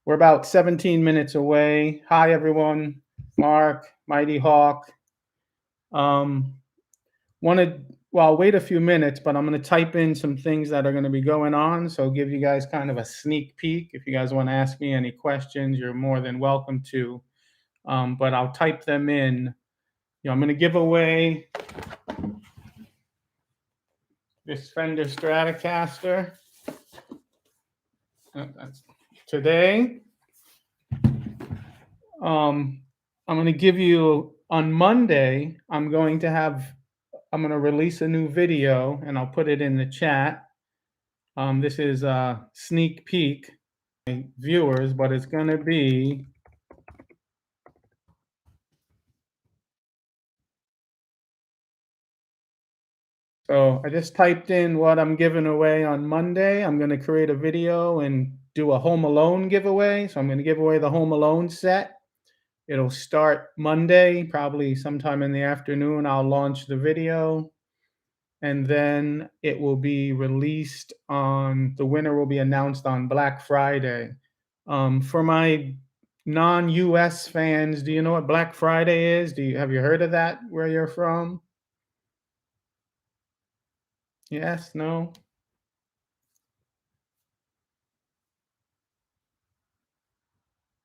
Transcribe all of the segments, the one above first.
We're about 17 minutes away. Hi, everyone. Mark, Mighty Hawk. Um, well, I'll wait a few minutes, but I'm going to type in some things that are going to be going on. So give you guys kind of a sneak peek. If you guys want to ask me any questions, you're more than welcome to. But I'll type them in. I'm going to give away this Fender Stratocaster today. I'm going to give you on Monday. I'm going to release a new video and I'll put it in the chat. This is a sneak peek, viewers, but it's going to be so I just typed in what I'm giving away on Monday. I'm going to create a video and do a Home Alone giveaway. So I'm going to give away the Home Alone set. It'll start Monday, probably sometime in the afternoon. I'll launch the video. And then it will be released the winner will be announced on Black Friday. For my non-US fans, do you know what Black Friday is? Have you heard of that where you're from? Yes, no?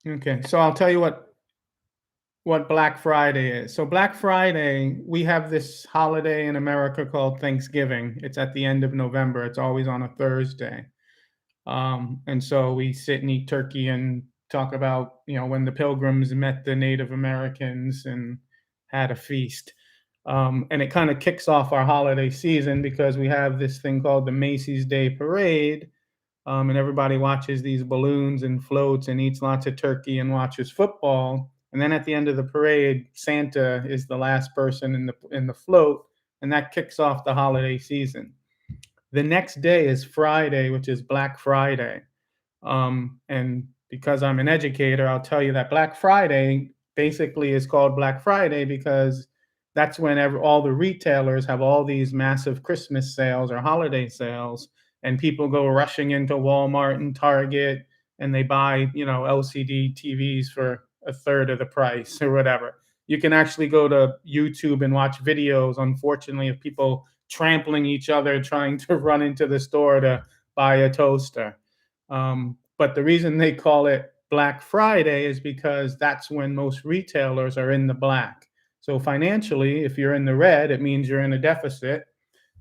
Okay, so I'll tell you what Black Friday is. So Black Friday, we have this holiday in America called Thanksgiving. It's at the end of November. It's always on a Thursday. And so we sit and eat turkey and talk about, when the Pilgrims met the Native Americans and had a feast. And it kind of kicks off our holiday season because we have this thing called the Macy's Day Parade. And everybody watches these balloons and floats and eats lots of turkey and watches football. And then at the end of the parade, Santa is the last person in the float, and that kicks off the holiday season. The next day is Friday, which is Black Friday. And because I'm an educator, I'll tell you that Black Friday basically is called Black Friday because that's when all the retailers have all these massive Christmas sales or holiday sales, and people go rushing into Walmart and Target and they buy, LCD TVs for a third of the price or whatever. You can actually go to YouTube and watch videos, unfortunately, of people trampling each other trying to run into the store to buy a toaster. But the reason they call it Black Friday is because that's when most retailers are in the black. So financially, if you're in the red, it means you're in a deficit.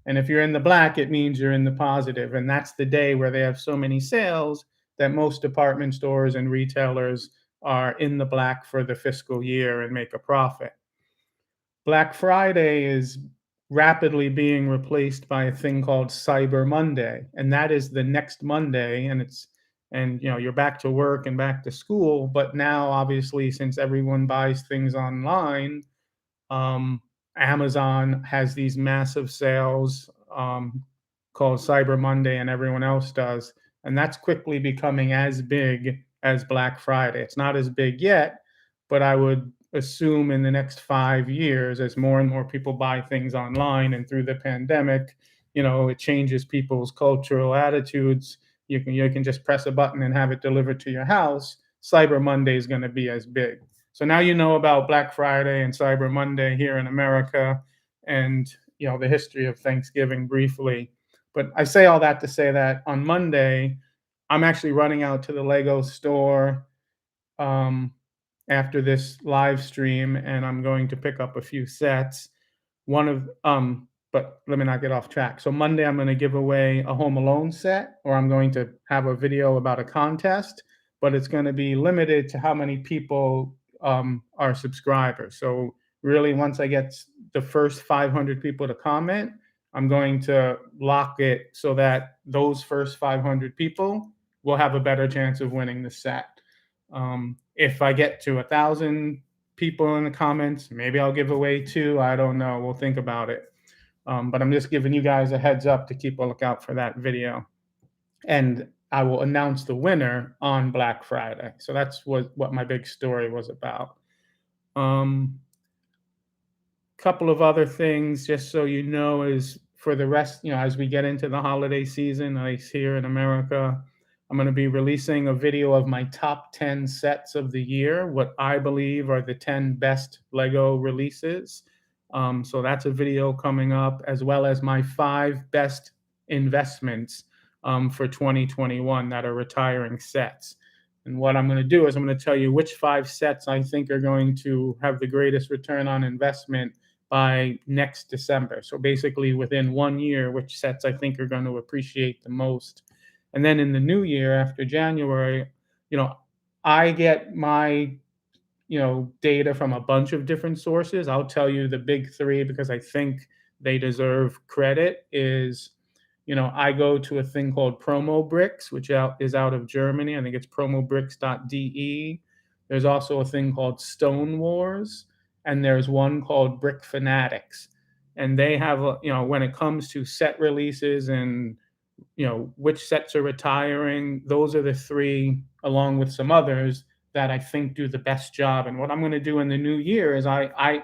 And if you're in the black, it means you're in the positive. And that's the day where they have so many sales that most department stores and retailers are in the black for the fiscal year and make a profit. Black Friday is rapidly being replaced by a thing called Cyber Monday, and that is the next Monday, and you're back to work and back to school. But now, obviously, since everyone buys things online, Amazon has these massive sales called Cyber Monday, and everyone else does, and that's quickly becoming as big as Black Friday. It's not as big yet, but I would assume in the next 5 years, as more and more people buy things online and through the pandemic, it changes people's cultural attitudes. You can just press a button and have it delivered to your house. Cyber Monday is going to be as big. So now you know about Black Friday and Cyber Monday here in America, and the history of Thanksgiving briefly. But I say all that to say that on Monday, I'm actually running out to the Lego store after this live stream, and I'm going to pick up a few sets. But let me not get off track. So Monday, I'm going to give away a Home Alone set, or I'm going to have a video about a contest, but it's going to be limited to how many people are subscribers. So really, once I get the first 500 people to comment, I'm going to lock it so that those first 500 people will have a better chance of winning the set. If I get to 1,000 people in the comments, maybe I'll give away 2. I don't know. We'll think about it. But I'm just giving you guys a heads up to keep a lookout for that video. And I will announce the winner on Black Friday. So that's what my big story was about. Couple of other things, just so you know, is for the rest, as we get into the holiday season, at least here in America, I'm going to be releasing a video of my top 10 sets of the year, what I believe are the 10 best Lego releases. So that's a video coming up, as well as my 5 best investments for 2021 that are retiring sets. And what I'm going to do is I'm going to tell you which 5 sets I think are going to have the greatest return on investment by next December. So basically, within 1 year, which sets I think are going to appreciate the most. And then in the new year, after January, you know, I get my data from a bunch of different sources. I'll tell you the big three because I think they deserve credit. I go to a thing called Promo Bricks, which is out of Germany. I think it's promobricks.de. There's also a thing called Stone Wars, and there's one called Brick Fanatics. And they have, when it comes to set releases and which sets are retiring, those are the three, along with some others, that I think do the best job. And what I'm going to do in the new year is I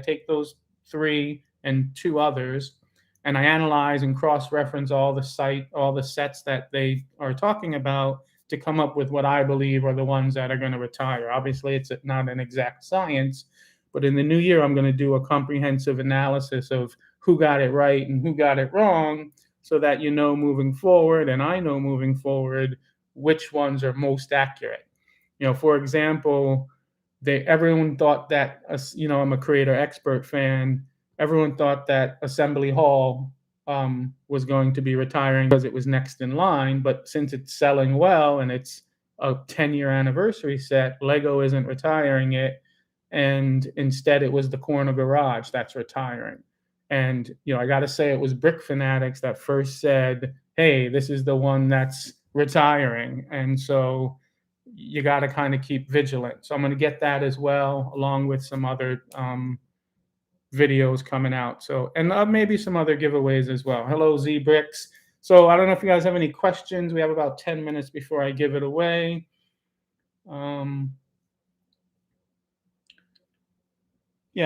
take those three and two others, and I analyze and cross-reference all the sets that they are talking about to come up with what I believe are the ones that are going to retire. Obviously, it's not an exact science, but in the new year, I'm going to do a comprehensive analysis of who got it right and who got it wrong, so that moving forward, and I know moving forward, which ones are most accurate. For example, everyone thought that, I'm a Creator Expert fan. Everyone thought that Assembly Hall was going to be retiring because it was next in line. But since it's selling well and it's a 10-year anniversary set, Lego isn't retiring it. And instead, it was the Corner Garage that's retiring. And, I got to say, it was Brick Fanatics that first said, hey, this is the one that's retiring. And so you got to kind of keep vigilant. So I'm going to get that as well, along with some other videos coming out. So, and maybe some other giveaways as well. Hello, Z Bricks. So I don't know if you guys have any questions. We have about 10 minutes before I give it away. Yeah,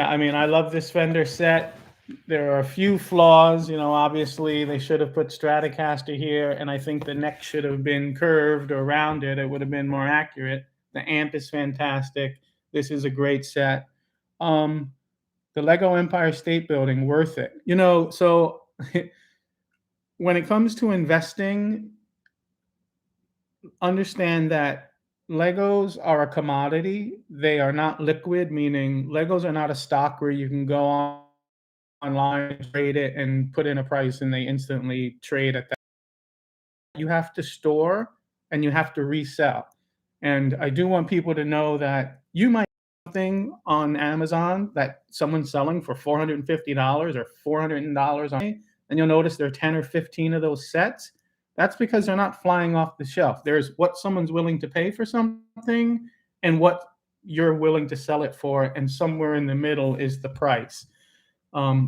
I mean, I love this Fender set. There are a few flaws, obviously they should have put Stratocaster here, and I think the neck should have been curved or rounded. It would have been more accurate. The amp is fantastic. This is a great set. The Lego Empire State Building, worth it. So when it comes to investing, understand that Legos are a commodity. They are not liquid, meaning Legos are not a stock where you can go online, trade it, and put in a price, and they instantly trade at that. You have to store and you have to resell. And I do want people to know that you might have something on Amazon that someone's selling for $450 or $400 on, and you'll notice there are 10 or 15 of those sets. That's because they're not flying off the shelf. There's what someone's willing to pay for something and what you're willing to sell it for, and somewhere in the middle is the price.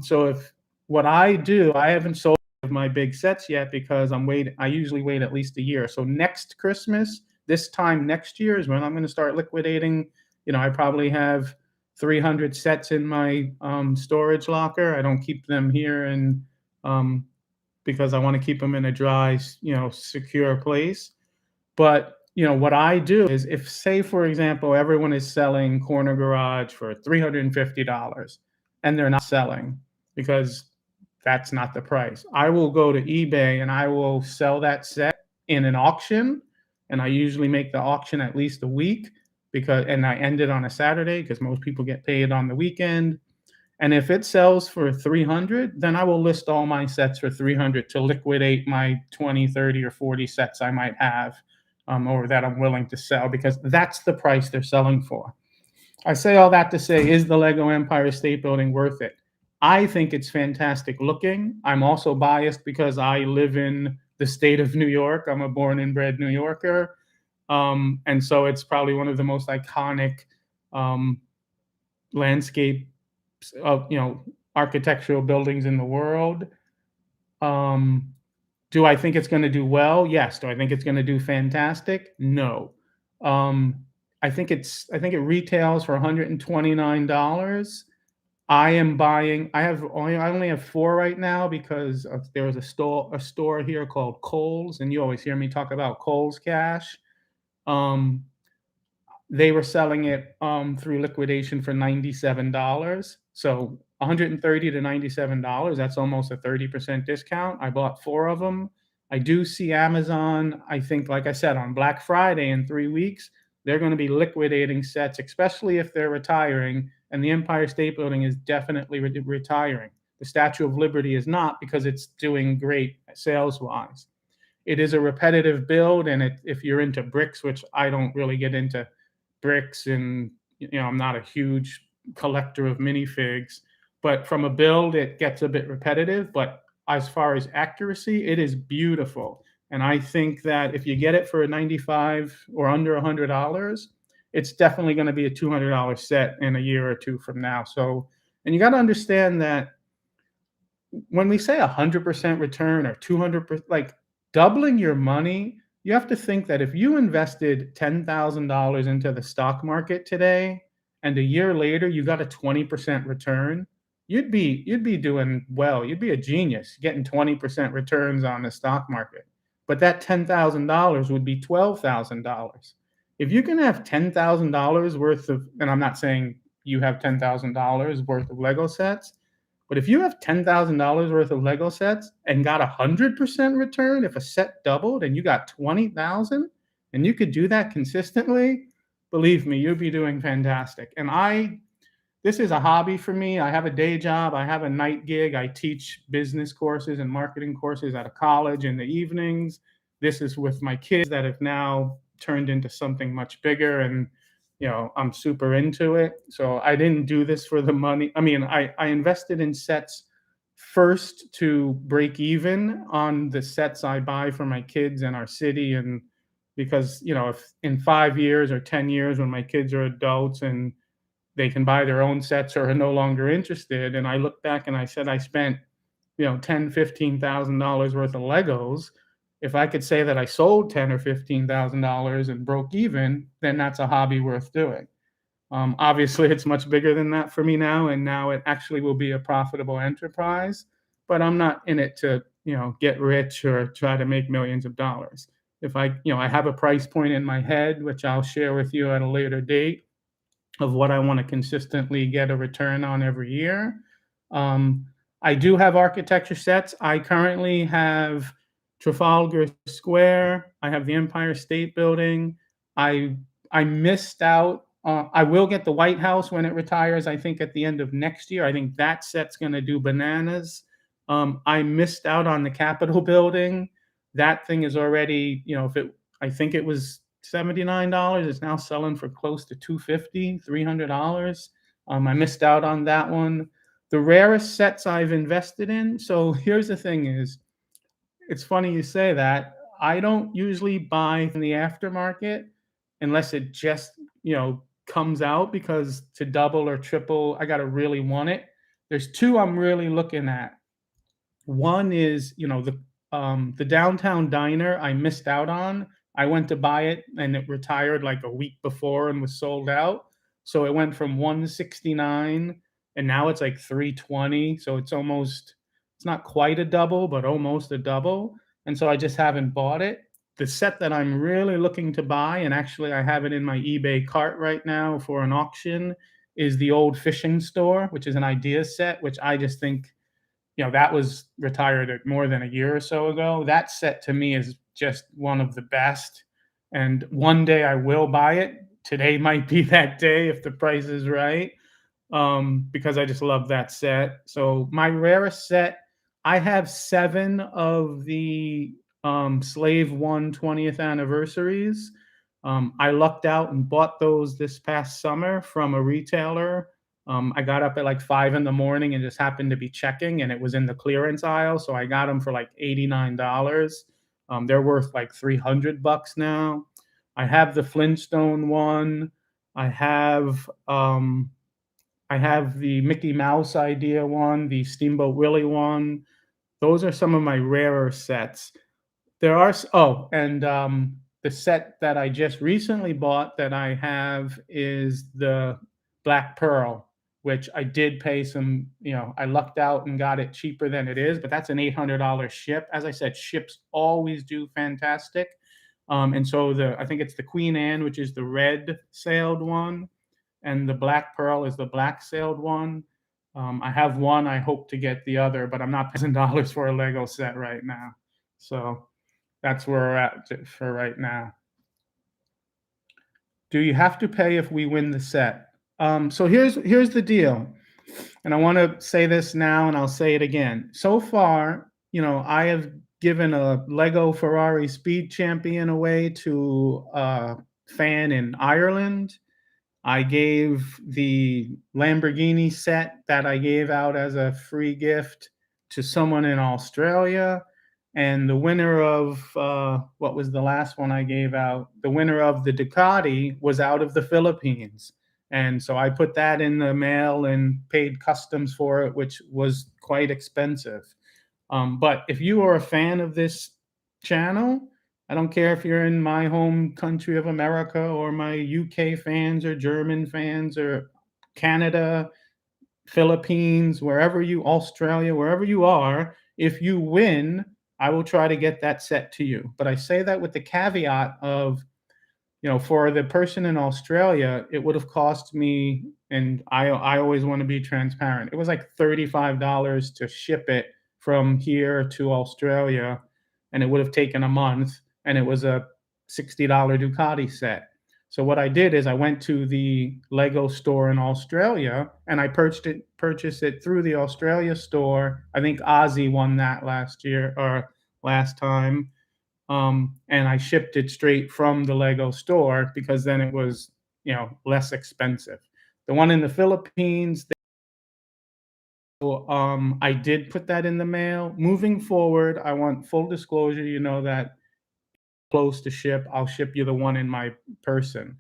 So if what I do, I haven't sold my big sets yet because I usually wait at least a year. So next Christmas, this time next year is when I'm going to start liquidating. I probably have 300 sets in my storage locker. I don't keep them here and because I want to keep them in a dry, secure place. But what I do is, if, say, for example, everyone is selling Corner Garage for $350 and they're not selling because that's not the price, I will go to eBay and I will sell that set in an auction. And I usually make the auction at least a week and I end it on a Saturday because most people get paid on the weekend. And if it sells for 300, then I will list all my sets for 300 to liquidate my 20, 30, or 40 sets I might have, or that I'm willing to sell, because that's the price they're selling for. I say all that to say, is the Lego Empire State Building worth it? I think it's fantastic looking. I'm also biased because I live in the state of New York. I'm a born and bred New Yorker. And so it's probably one of the most iconic landscape of architectural buildings in the world. Do I think it's going to do well? Yes. Do I think it's going to do fantastic? No. I think it retails for $129. I am buying. I only have 4 right now because there was a store here called Kohl's, and you always hear me talk about Kohl's Cash. Um, they were selling it, through liquidation for $97. So 130 to $97, that's almost a 30% discount. I bought 4 of them. I do see Amazon, I think, like I said, on Black Friday in 3 weeks, they're gonna be liquidating sets, especially if they're retiring, and the Empire State Building is definitely retiring. The Statue of Liberty is not because it's doing great sales-wise. It is a repetitive build, and if you're into bricks, which I don't really get into bricks, and I'm not a huge collector of minifigs, but from a build, it gets a bit repetitive. But as far as accuracy, it is beautiful. And I think that if you get it for a 95 or under $100, it's definitely going to be a $200 set in a year or two from now. So, and you got to understand that when we say 100% return or 200%, like doubling your money, you have to think that if you invested $10,000 into the stock market today and a year later you got a 20% return, you'd be doing well. You'd be a genius getting 20% returns on the stock market. But that $10,000 would be $12,000. If you can have $10,000 worth of, and I'm not saying you have $10,000 worth of Lego sets, but if you have $10,000 worth of Lego sets and got 100% return, if a set doubled and you got 20,000 and you could do that consistently, believe me, you'd be doing fantastic. And this is a hobby for me. I have a day job, I have a night gig. I teach business courses and marketing courses at a college in the evenings. This is with my kids that have now turned into something much bigger, and I'm super into it. So I didn't do this for the money. I mean, I invested in sets first to break even on the sets I buy for my kids in our city. And because, if in 5 years or 10 years when my kids are adults and they can buy their own sets or are no longer interested, and I look back and I said I spent, 10, $15,000 worth of Legos. If I could say that I sold 10 or $15,000 and broke even, then that's a hobby worth doing. Obviously, it's much bigger than that for me now, and now it actually will be a profitable enterprise. But I'm not in it to, get rich or try to make millions of dollars. If I have a price point in my head, which I'll share with you at a later date, of what I want to consistently get a return on every year. Um, I do have architecture sets. I currently have Trafalgar Square. I have the Empire State Building. I I missed out. I will get the White House when it retires. I think at the end of next year. I think that set's going to do bananas. I missed out on the Capitol Building. That thing is already, if it, I think it was $79. It's now selling for close to 250, $300. I missed out on that one. The rarest sets I've invested in. So here's the thing: is it's funny you say that. I don't usually buy in the aftermarket unless it just comes out, because to double or triple, I got to really want it. There's two I'm really looking at. One is, the downtown diner I missed out on. I went to buy it and it retired like a week before and was sold out. So it went from 169 and now it's like 320. So it's not quite a double, but almost a double. And so I just haven't bought it. The set that I'm really looking to buy, and actually I have it in my eBay cart right now for an auction, is the old fishing store, which is an idea set, which I just think, that was retired at more than a year or so ago. That set to me is just one of the best. And one day I will buy it. Today might be that day if the price is right, because I just love that set. So my rarest set, I have 7 of the Slave One 20th anniversaries. I lucked out and bought those this past summer from a retailer. I got up at like 5 in the morning and just happened to be checking, and it was in the clearance aisle. So I got them for like $89. They're worth like $300 now. I have the Flintstone one. I have I have the Mickey Mouse idea one, the Steamboat Willie one. Those are some of my rarer sets. And the set that I just recently bought that I have is the Black Pearl. which I did pay some, I lucked out and got it cheaper than it is, but that's an $800 ship. As I said, ships always do fantastic. And so I think it's the Queen Anne, which is the red sailed one, and the Black Pearl is the black sailed one. I have one. I hope to get the other, but I'm not paying dollars for a Lego set right now. So that's where we're at for right now. Do you have to pay if we win the set? So here's the deal, and I want to say this now, and I'll say it again. So far, I have given a Lego Ferrari Speed Champion away to a fan in Ireland. I gave the Lamborghini set that I gave out as a free gift to someone in Australia. And the winner of what was the last one I gave out? The winner of the Ducati was out of the Philippines. And so I put that in the mail and paid customs for it, which was quite expensive. But if you are a fan of this channel, I don't care if you're in my home country of America or my UK fans or German fans or Canada, Philippines, Australia, wherever you are, if you win, I will try to get that set to you. But I say that with the caveat of, for the person in Australia, it would have cost me, and I always want to be transparent, it was like $35 to ship it from here to Australia, and it would have taken a month, and it was a $60 Ducati set. So what I did is I went to the Lego store in Australia, and I purchased it through the Australia store. I think Ozzy won that last time. And I shipped it straight from the Lego store because then it was, less expensive. The one in the Philippines, I did put that in the mail. Moving forward, I want full disclosure, that close to ship, I'll ship you the one in my person.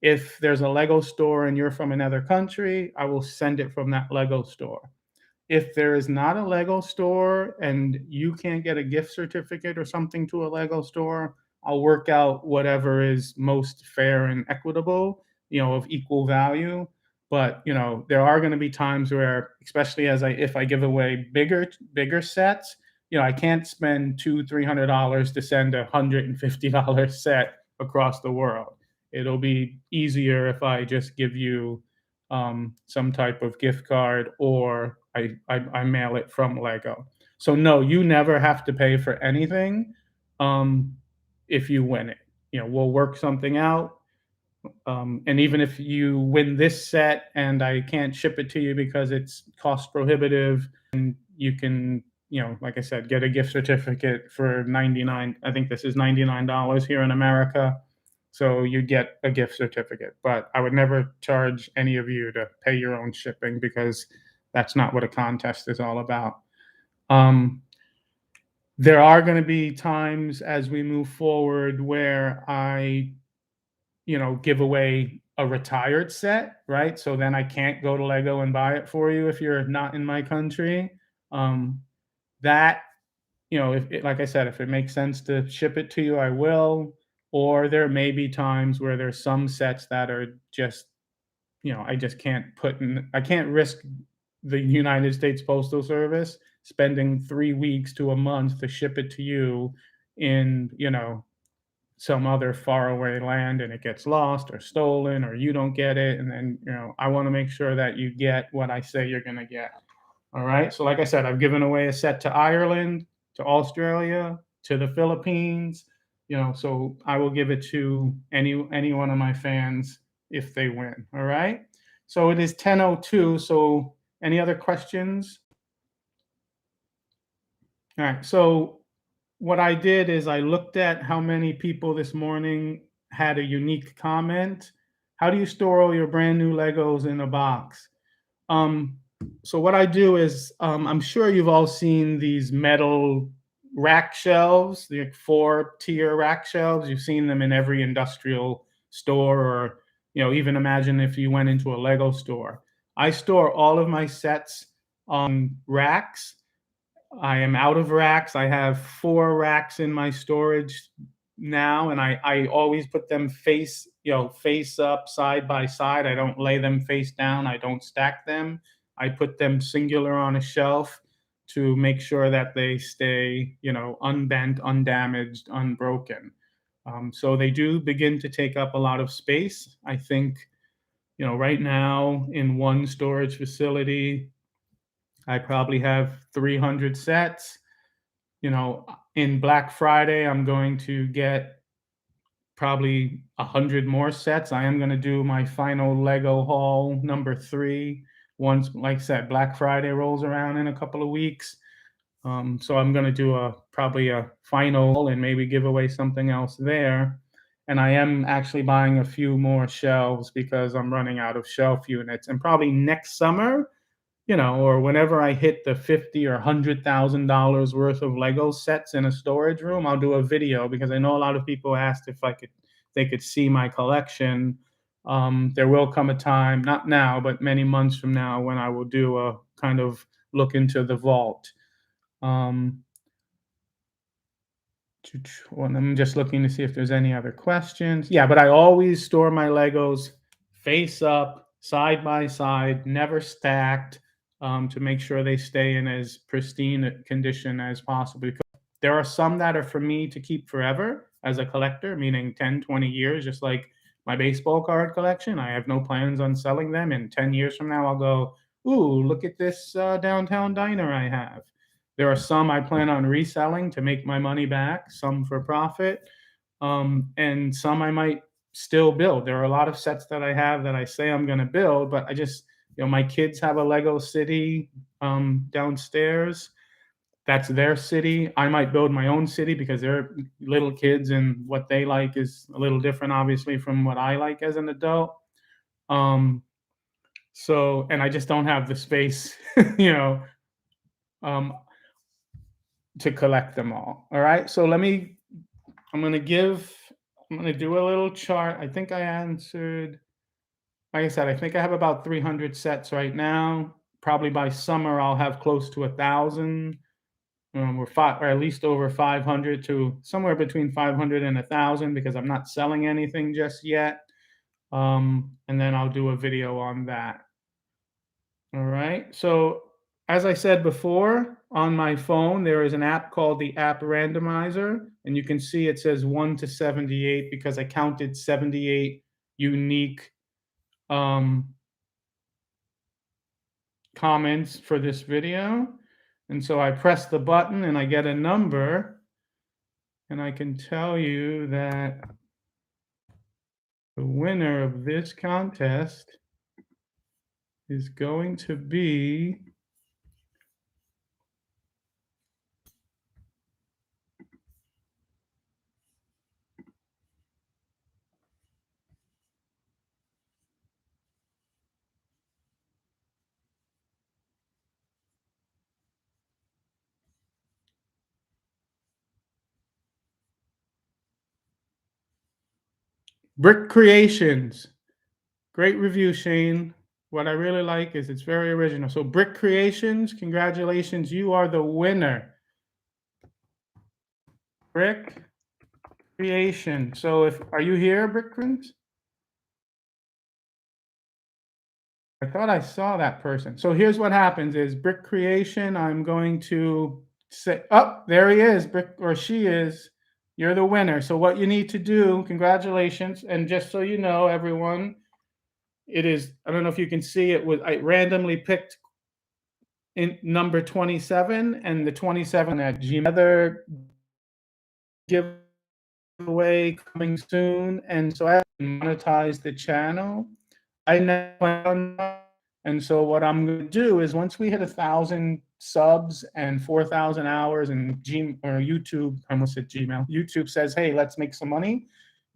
If there's a Lego store and you're from another country, I will send it from that Lego store. If there is not a Lego store and you can't get a gift certificate or something to a Lego store, I'll work out whatever is most fair and equitable, of equal value. But, there are going to be times where, especially if I give away bigger sets, I can't spend $200-300 to send a $150 set across the world. It'll be easier if I just give you some type of gift card, or I mail it from Lego. So no, you never have to pay for anything if you win it. We'll work something out. And even if you win this set and I can't ship it to you because it's cost prohibitive, and you can, like I said, get a gift certificate for $99. I think this is $99 here in America. So you get a gift certificate, but I would never charge any of you to pay your own shipping because that's not what a contest is all about. There are going to be times as we move forward where I, give away a retired set, right? So then I can't go to Lego and buy it for you if you're not in my country. That, like I said, if it makes sense to ship it to you, I will. Or there may be times where there's some sets that are just, I just can't I can't risk the United States Postal Service spending 3 weeks to a month to ship it to you in, some other faraway land, and it gets lost or stolen, or you don't get it. And then, I want to make sure that you get what I say you're going to get. All right. So like I said, I've given away a set to Ireland, to Australia, to the Philippines, so I will give it to any one of my fans if they win. All right. So it is 10:02. So any other questions? All right. So what I did is I looked at how many people this morning had a unique comment. How do you store all your brand new Legos in a box? So what I do is, I'm sure you've all seen these metal rack shelves, the 4-tier rack shelves. You've seen them in every industrial store, or, even imagine if you went into a Lego store. I store all of my sets on racks. I am out of racks. I have 4 racks in my storage now, and I always put them face up, side by side. I don't lay them face down. I don't stack them. I put them singular on a shelf to make sure that they stay, unbent, undamaged, unbroken. So they do begin to take up a lot of space. I think, right now in one storage facility, I probably have 300 sets. In Black Friday, I'm going to get probably 100 more sets. I am going to do my final Lego haul number 3 once, like I said, Black Friday rolls around in a couple of weeks. So I'm going to do probably a final and maybe give away something else there. And I am actually buying a few more shelves because I'm running out of shelf units. And probably next summer, or whenever I hit the 50 or $100,000 worth of Lego sets in a storage room, I'll do a video because I know a lot of people asked if they could see my collection. There will come a time, not now, but many months from now, when I will do a kind of look into the vault. Um, well, I'm just looking to see if there's any other questions. Yeah, but I always store my Legos face up, side by side, never stacked, to make sure they stay in as pristine a condition as possible. Because there are some that are for me to keep forever as a collector, meaning 10, 20 years, just like my baseball card collection. I have no plans on selling them. And 10 years from now, I'll go, ooh, look at this downtown diner I have. There are some I plan on reselling to make my money back, some for profit, and some I might still build. There are a lot of sets that I have that I say I'm going to build, but I just, my kids have a Lego city downstairs. That's their city. I might build my own city because they're little kids and what they like is a little different, obviously, from what I like as an adult. And I just don't have the space, um, to collect them all. All right. So I'm going to do a little chart. I think I answered, like I said, I think I have about 300 sets right now. Probably by summer, I'll have close to 1,000. Or at least over 500 to somewhere between 500 and 1,000 because I'm not selling anything just yet. And then I'll do a video on that. All right. So as I said before, on my phone, there is an app called the app Randomizer. And you can see it says 1 to 78 because I counted 78 unique comments for this video. And so I press the button and I get a number. And I can tell you that the winner of this contest is going to be Brick Creations. Great review, Shane. What I really like is it's very original. So Brick Creations, congratulations. You are the winner. Brick Creation. So are you here, Brick Creations? I thought I saw that person. So here's what happens is Brick Creation, I'm going to say, oh, there he is, Brick, or she is. You're the winner. So what you need to do, congratulations. And just so you know, everyone, it is, I don't know if you can see it, I randomly picked in number 27 and the 27 at Gmail giveaway coming soon. And so I monetize the channel. I never plan on that. And so what I'm going to do is once we hit 1,000 subs and 4,000 hours and YouTube, I almost said Gmail, YouTube says, hey, let's make some money.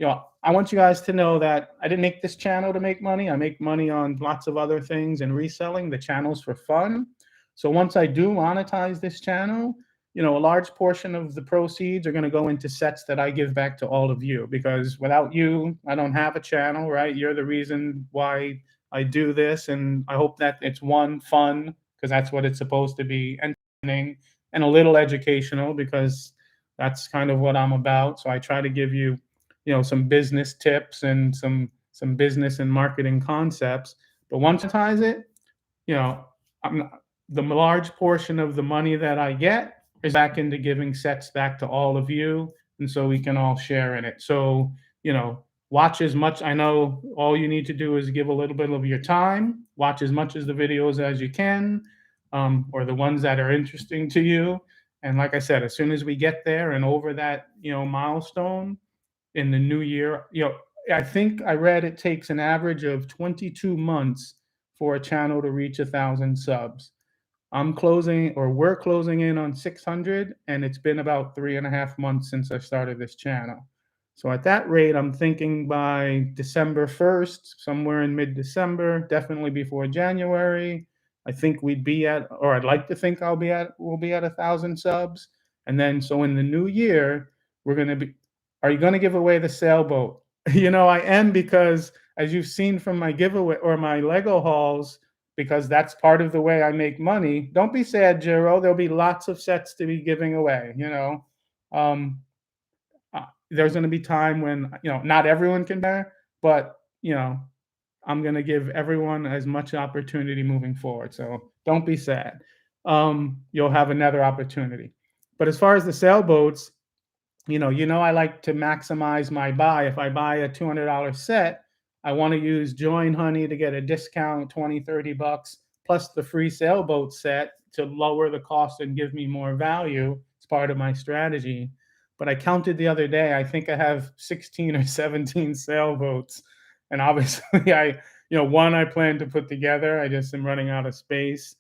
I want you guys to know that I didn't make this channel to make money. I make money on lots of other things and reselling. The channel's for fun. So once I do monetize this channel, a large portion of the proceeds are going to go into sets that I give back to all of you, because without you, I don't have a channel, right? You're the reason why I do this. And I hope that it's fun, because that's what it's supposed to be, entertaining and a little educational, because That's kind of what I'm about. So I try to give you, some business tips and some business and marketing concepts. But once I monetize it, you know, I'm the large portion of the money that I get is back into giving sets back to all of you, and so we can all share in it. So, watch as much. I know all you need to do is give a little bit of your time, watch as much as the videos as you can, or the ones that are interesting to you. And like I said, as soon as we get there and over that, milestone in the new year, I think I read it takes an average of 22 months for a channel to reach 1,000 subs. We're closing in on 600, and it's been about 3.5 months since I started this channel. So at that rate, I'm thinking by December 1st, somewhere in mid-December, definitely before January, I think we'd be at, or I'd like to think we'll be at 1,000 subs. And then, so in the new year, are you going to give away the sailboat? I am, because as you've seen from my giveaway or my Lego hauls, because that's part of the way I make money. Don't be sad, Jiro. There'll be lots of sets to be giving away. Um, there's going to be time when not everyone can bear, but I'm going to give everyone as much opportunity moving forward. So don't be sad. You'll have another opportunity. But as far as the sailboats, I like to maximize my buy. If I buy a $200 set, I want to use Join Honey to get a discount, 20, $30, plus the free sailboat set to lower the cost and give me more value. It's part of my strategy. But I counted the other day, I think I have 16 or 17 sailboats. And obviously one I plan to put together. I just am running out of space.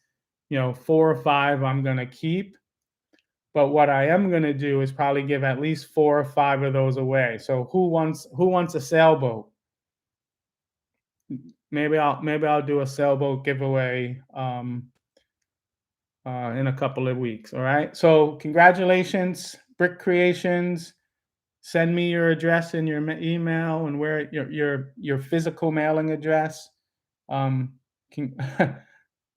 4 or 5 I'm going to keep. But what I am going to do is probably give at least 4 or 5 of those away. So who wants a sailboat? Maybe I'll do a sailboat giveaway in a couple of weeks. All right. So congratulations, Brick Creations. Send me your address and your email and where your physical mailing address.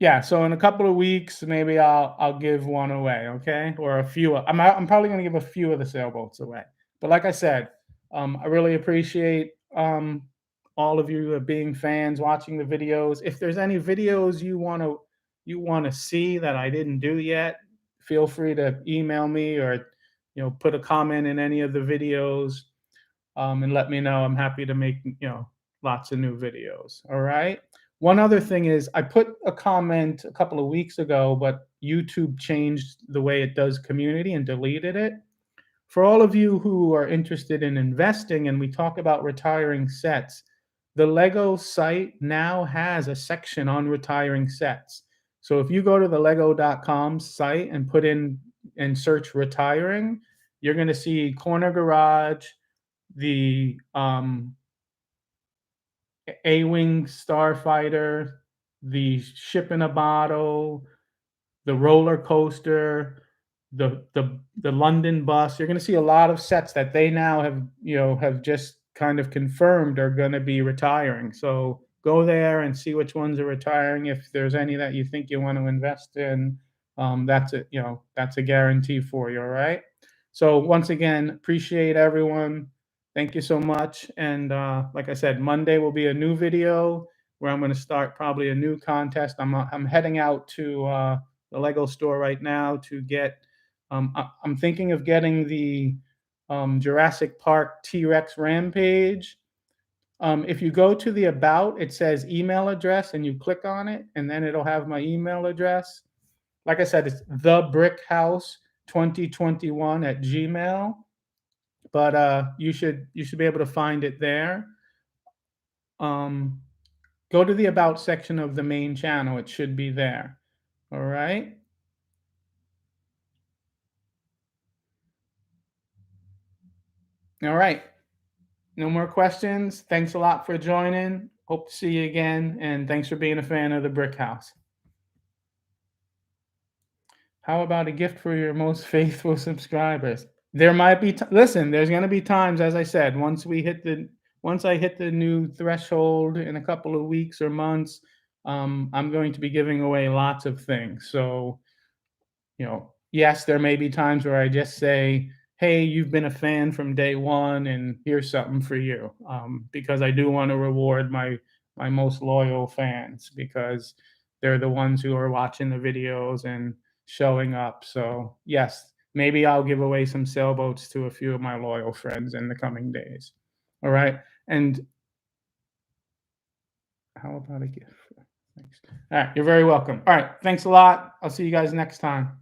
Yeah, so in a couple of weeks, maybe I'll give one away, okay, or a few. I'm probably going to give a few of the sailboats away. But like I said, I really appreciate all of you being fans, watching the videos. If there's any videos you want to see that I didn't do yet, feel free to email me or put a comment in any of the videos, and let me know. I'm happy to make lots of new videos. All right. One other thing is, I put a comment a couple of weeks ago, but YouTube changed the way it does community and deleted it. For all of you who are interested in investing and we talk about retiring sets, the Lego site now has a section on retiring sets. So if you go to the lego.com site and put in and search retiring, you're going to see Corner Garage, the A-Wing Starfighter, the Ship in a Bottle, the roller coaster, the London bus. You're going to see a lot of sets that they now have just kind of confirmed are going to be retiring. So go there and see which ones are retiring. If there's any that you think you want to invest in, that's a guarantee for you. All right. So once again, appreciate everyone. Thank you so much. And like I said, Monday will be a new video where I'm going to start probably a new contest. I'm heading out to the Lego store right now to get. I'm thinking of getting the Jurassic Park T-Rex Rampage. If you go to the About, it says email address, and you click on it, and then it'll have my email address. Like I said, it's thebrickhouse2021@gmail. But you should be able to find it there. Go to the About section of the main channel. It should be there. All right. All right. No more questions. Thanks a lot for joining. Hope to see you again. And thanks for being a fan of the Brick House. How about a gift for your most faithful subscribers? There might be, listen, there's going to be times, as I said, once I hit the new threshold in a couple of weeks or months, I'm going to be giving away lots of things. So, yes, there may be times where I just say, hey, you've been a fan from day one, and here's something for you. Because I do want to reward my most loyal fans because they're the ones who are watching the videos and showing up. So yes, maybe I'll give away some sailboats to a few of my loyal friends in the coming days. All right. And how about a gift? Thanks. All right. You're very welcome. All right. Thanks a lot. I'll see you guys next time.